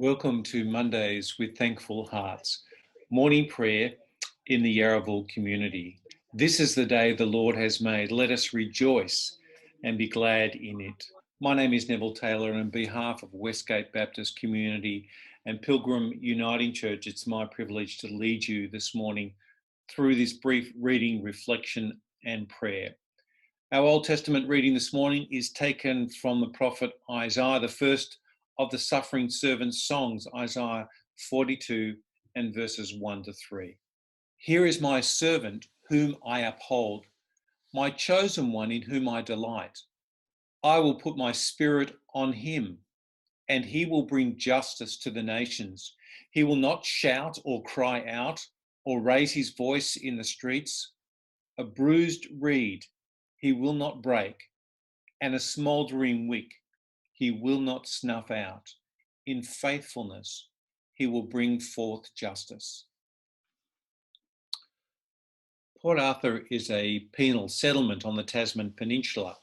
Welcome to Mondays with Thankful Hearts, morning prayer in the Yarraville community. This is the day the Lord has made. Let us rejoice and be glad in it. My name is Neville Taylor, and on behalf of Westgate Baptist Community and Pilgrim Uniting Church, it's my privilege to lead you this morning through this brief reading, reflection, and prayer. Our Old Testament reading this morning is taken from the prophet Isaiah, the first of the suffering servant's songs, Isaiah 42 and verses 1 to 3. Here is my servant whom I uphold, my chosen one in whom I delight. I will put my spirit on him, and he will bring justice to the nations. He will not shout or cry out or raise his voice in the streets. A bruised reed he will not break, and a smouldering wick he will not snuff out. In faithfulness he will bring forth justice. Port Arthur is a penal settlement on the Tasman Peninsula.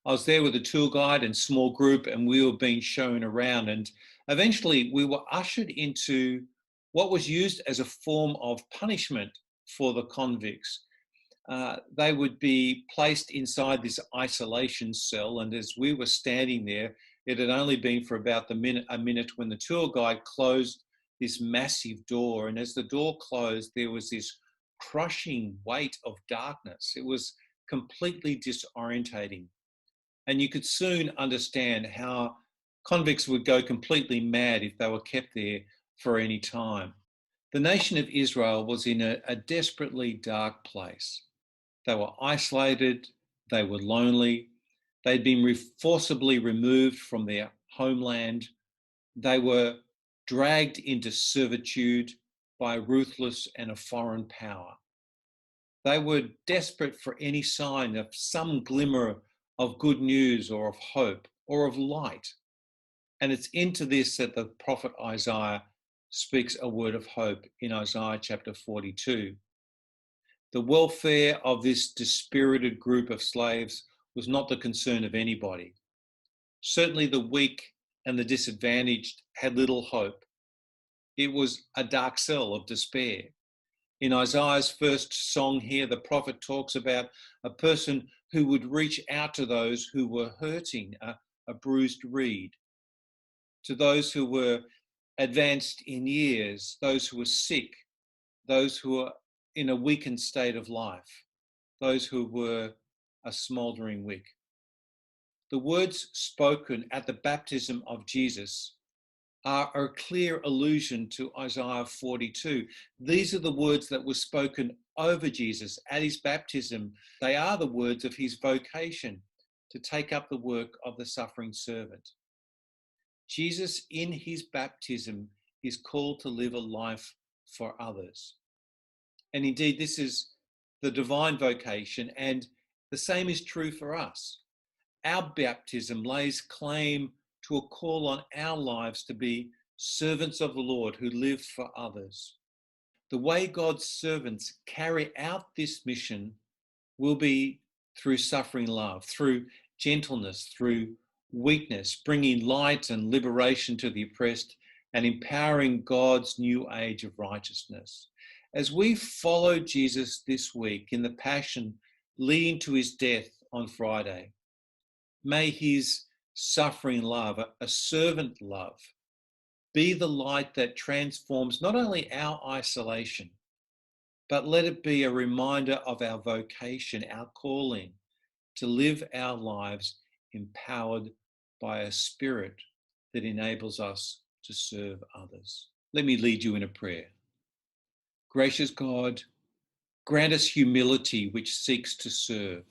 I was there with a tour guide and small group, and we were being shown around, and eventually we were ushered into what was used as a form of punishment for the convicts. They would be placed inside this isolation cell, and as we were standing there, it had only been for about a minute when the tour guide closed this massive door, and as the door closed, there was this crushing weight of darkness. It was completely disorientating, and you could soon understand how convicts would go completely mad if they were kept there for any time. The nation of Israel was in a desperately dark place. They were isolated, they were lonely, they'd been forcibly removed from their homeland, they were dragged into servitude by a ruthless and a foreign power. They were desperate for any sign of some glimmer of good news or of hope or of light. And it's into this that the prophet Isaiah speaks a word of hope in Isaiah chapter 42. The welfare of this dispirited group of slaves was not the concern of anybody. Certainly the weak and the disadvantaged had little hope. It was a dark cell of despair. In Isaiah's first song here, the prophet talks about a person who would reach out to those who were hurting, a bruised reed, to those who were advanced in years, those who were sick, those who were in a weakened state of life, those who were a smouldering wick. The words spoken at the baptism of Jesus are a clear allusion to Isaiah 42. These are the words that were spoken over Jesus at his baptism. They are the words of his vocation to take up the work of the suffering servant. Jesus, in his baptism, is called to live a life for others. And indeed, this is the divine vocation, and the same is true for us. Our baptism lays claim to a call on our lives to be servants of the Lord who live for others. The way God's servants carry out this mission will be through suffering love, through gentleness, through weakness, bringing light and liberation to the oppressed, and empowering God's new age of righteousness. As we follow Jesus this week in the Passion leading to his death on Friday, may his suffering love, a servant love, be the light that transforms not only our isolation, but let it be a reminder of our vocation, our calling to live our lives empowered by a spirit that enables us to serve others. Let me lead you in a prayer. Gracious God, grant us humility which seeks to serve,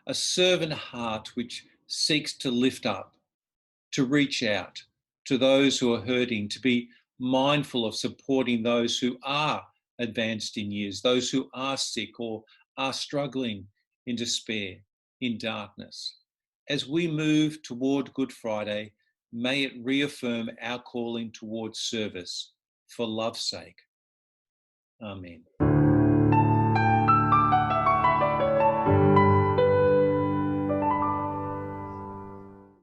a servant heart which seeks to lift up, to reach out to those who are hurting, to be mindful of supporting those who are advanced in years, those who are sick or are struggling in despair, in darkness. As we move toward Good Friday, may it reaffirm our calling towards service for love's sake. Amen.